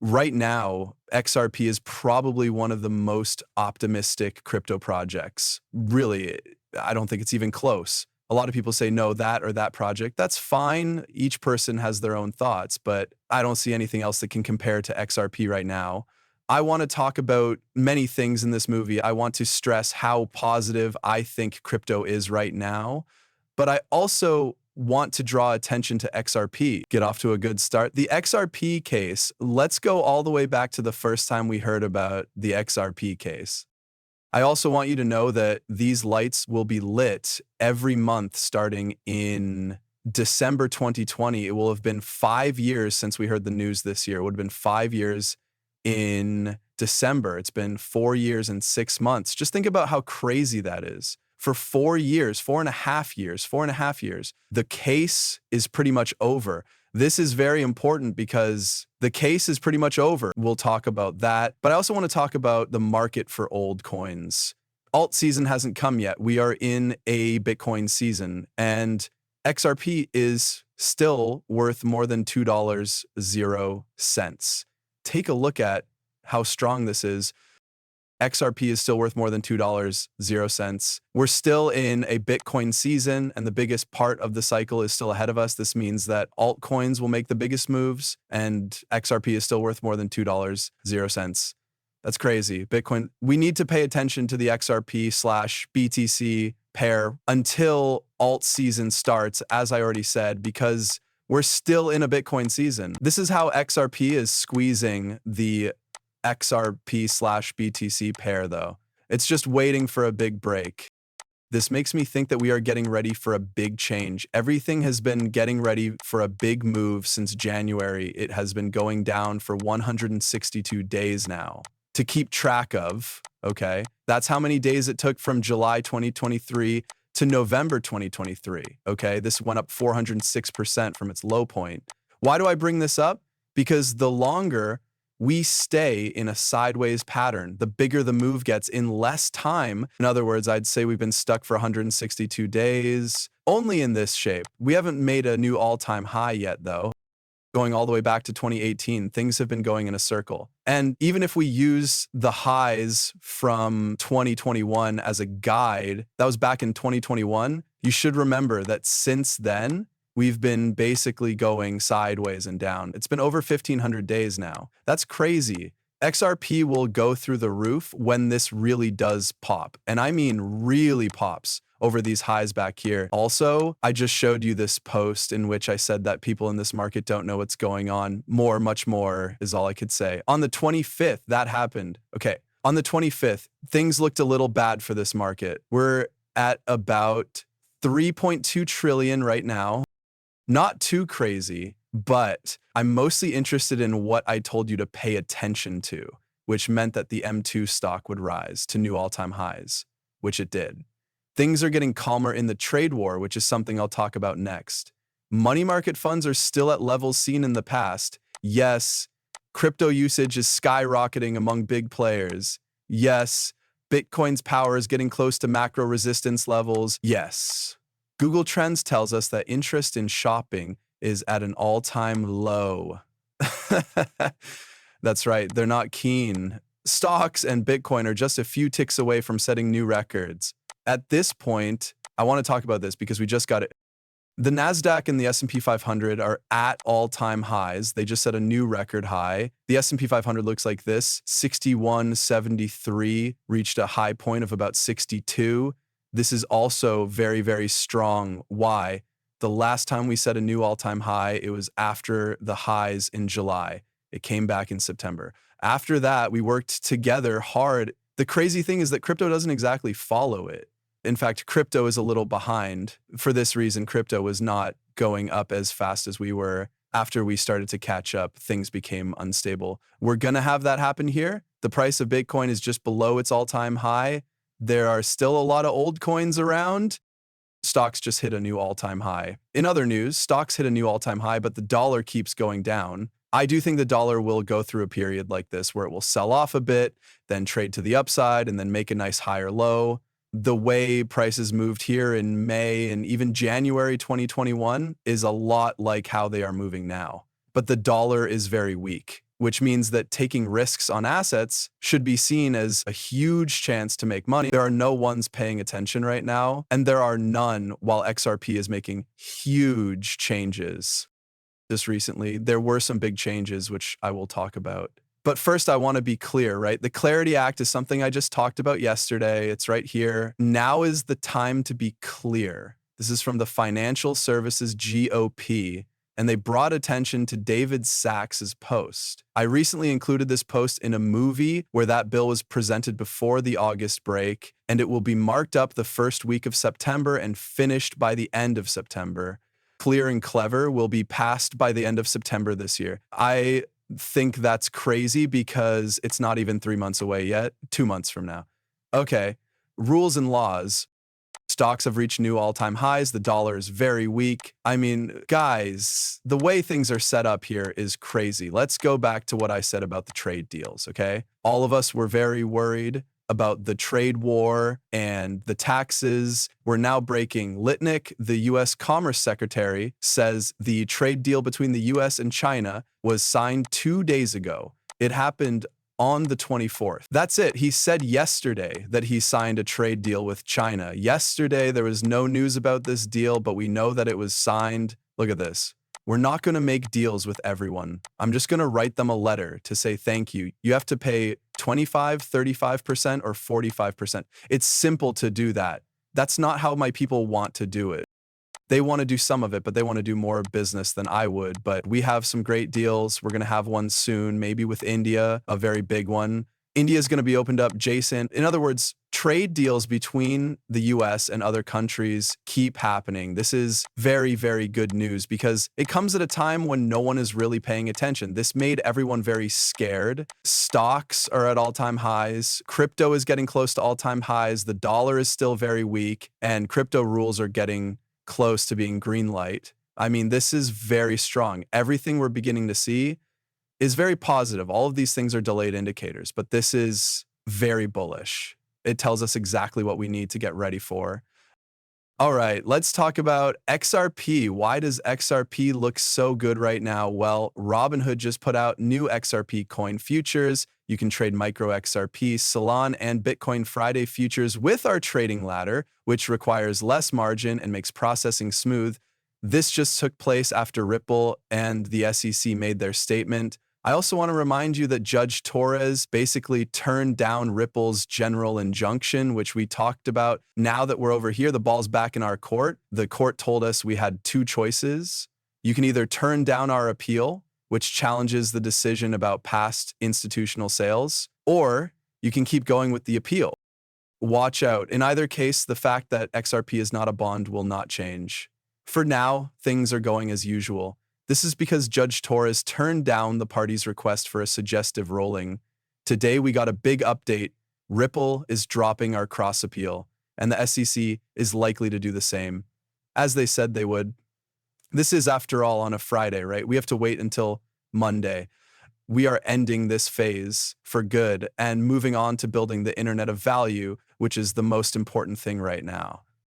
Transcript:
Right now, XRP is probably one of the most optimistic crypto projects. Really, I don't think it's even close. A lot of people say, no, that or that project. That's fine. Each person has their own thoughts, but I don't see anything else that can compare to XRP right now. I want to talk about many things in this movie. I want to stress how positive I think crypto is right now, but I also want to draw attention to XRP, get off to a good start. The XRP case, let's go all the way back to the first time we heard about the XRP case. I also want you to know that these lights will be lit every month starting in December 2020. It will have been 5 years since we heard the news this year. It would have been 5 years in December. It's been 4 years and 6 months. Just think about how crazy that is. For 4 years, 4.5 years, the case is pretty much over. This is very important because the case is pretty much over. We'll talk about that, but I also want to talk about the market for old coins. Alt season hasn't come yet. We are in a Bitcoin season, and XRP is still worth more than $2.00. Take a look at how strong this is. XRP is still worth more than $2.00. We're still in a Bitcoin season, and the biggest part of the cycle is still ahead of us. This means that altcoins will make the biggest moves, and XRP is still worth more than $2.00. That's crazy. Bitcoin, we need to pay attention to the XRP/BTC pair until alt season starts, as I already said, because we're still in a Bitcoin season. This is how XRP is squeezing the XRP/BTC pair, though. It's just waiting for a big break. This makes me think that we are getting ready for a big change. Everything has been getting ready for a big move since January. It has been going down for 162 days now. To keep track of, okay? That's how many days it took from July 2023 to November 2023, okay? This went up 406% from its low point. Why do I bring this up? Because the longer we stay in a sideways pattern, the bigger the move gets in less time. In other words, I'd say we've been stuck for 162 days, only in this shape. We haven't made a new all-time high yet, though. Going all the way back to 2018, things have been going in a circle. And even if we use the highs from 2021 as a guide, that was back in 2021, you should remember that since then, we've been basically going sideways and down. It's been over 1,500 days now. That's crazy. XRP will go through the roof when this really does pop. And I mean really pops over these highs back here. Also, I just showed you this post in which I said that people in this market don't know what's going on. Much more is all I could say. On the 25th, that happened. Okay, on the 25th, things looked a little bad for this market. We're at about 3.2 trillion right now. Not too crazy, but I'm mostly interested in what I told you to pay attention to, which meant that the M2 stock would rise to new all-time highs, which it did. Things are getting calmer in the trade war, which is something I'll talk about next. Money market funds are still at levels seen in the past. Yes, crypto usage is skyrocketing among big players. Yes, Bitcoin's power is getting close to macro resistance levels. Yes. Google Trends tells us that interest in shopping is at an all-time low. That's right, they're not keen. Stocks and Bitcoin are just a few ticks away from setting new records. At this point, I want to talk about this because we just got it. The NASDAQ and the S&P 500 are at all-time highs. They just set a new record high. The S&P 500 looks like this. 6173 reached a high point of about 62. This is also very, very strong. Why? The last time we set a new all-time high, it was after the highs in July. It came back in September. After that, we worked together hard. The crazy thing is that crypto doesn't exactly follow it. In fact, crypto is a little behind. For this reason, crypto was not going up as fast as we were. After we started to catch up, things became unstable. We're going to have that happen here. The price of Bitcoin is just below its all-time high. There are still a lot of old coins around. Stocks just hit a new all-time high. In other news, stocks hit a new all-time high, but the dollar keeps going down. I do think the dollar will go through a period like this where it will sell off a bit, then trade to the upside, and then make a nice higher low. The way prices moved here in May and even January 2021 is a lot like how they are moving now. But the dollar is very weak. which means that taking risks on assets should be seen as a huge chance to make money. There are no ones paying attention right now, and there are none while XRP is making huge changes. Just recently, there were some big changes, which I will talk about. But first, I want to be clear, right? The Clarity Act is something I just talked about yesterday. It's right here. Now is the time to be clear. This is from the Financial Services GOP, and they brought attention to David Sachs's post. I recently included this post in a movie where that bill was presented before the August break, and it will be marked up the first week of September and finished by the end of September. Clear and Clever will be passed by the end of September this year. I think that's crazy because it's not even 3 months away yet, 2 months from now. Okay, rules and laws. Stocks have reached new all-time highs. The dollar is very weak. I mean, guys, the way things are set up here is crazy. Let's go back to what I said about the trade deals, okay? All of us were very worried about the trade war and the taxes. We're now breaking. Litnick, the U.S. Commerce Secretary, says the trade deal between the U.S. and China was signed 2 days ago. It happened on the 24th. That's it. He said yesterday that he signed a trade deal with China. Yesterday, there was no news about this deal, but we know that it was signed. Look at this. We're not going to make deals with everyone. I'm just going to write them a letter to say thank you. You have to pay 25, 35%, or 45%. It's simple to do that. That's not how my people want to do it. They want to do some of it, but they want to do more business than I would. But we have some great deals. We're going to have one soon, maybe with India, a very big one. India is going to be opened up adjacent. In other words, trade deals between the US and other countries keep happening. This is very, very good news because it comes at a time when no one is really paying attention. This made everyone very scared. Stocks are at all-time highs. Crypto is getting close to all-time highs. The dollar is still very weak, and crypto rules are getting close to being green light. I mean, this is very strong. Everything we're beginning to see is very positive. All of these things are delayed indicators, but this is very bullish. It tells us exactly what we need to get ready for. All right, let's talk about XRP. Why does XRP look so good right now? Well, Robinhood just put out new XRP coin futures. You can trade micro XRP, Salon, and Bitcoin Friday futures with our trading ladder, which requires less margin and makes processing smooth. This just took place after Ripple and the SEC made their statement. I also want to remind you that Judge Torres basically turned down Ripple's general injunction, which we talked about. Now that we're over here, the ball's back in our court. The court told us we had two choices. You can either turn down our appeal, which challenges the decision about past institutional sales, or you can keep going with the appeal. Watch out. In either case, the fact that XRP is not a bond will not change. For now, things are going as usual. This is because Judge Torres turned down the party's request for a suggestive ruling. Today, we got a big update. Ripple is dropping our cross appeal, and the SEC is likely to do the same, as they said they would. This is, after all, on a Friday, right? We have to wait until Monday. We are ending this phase for good and moving on to building the internet of value, which is the most important thing right now.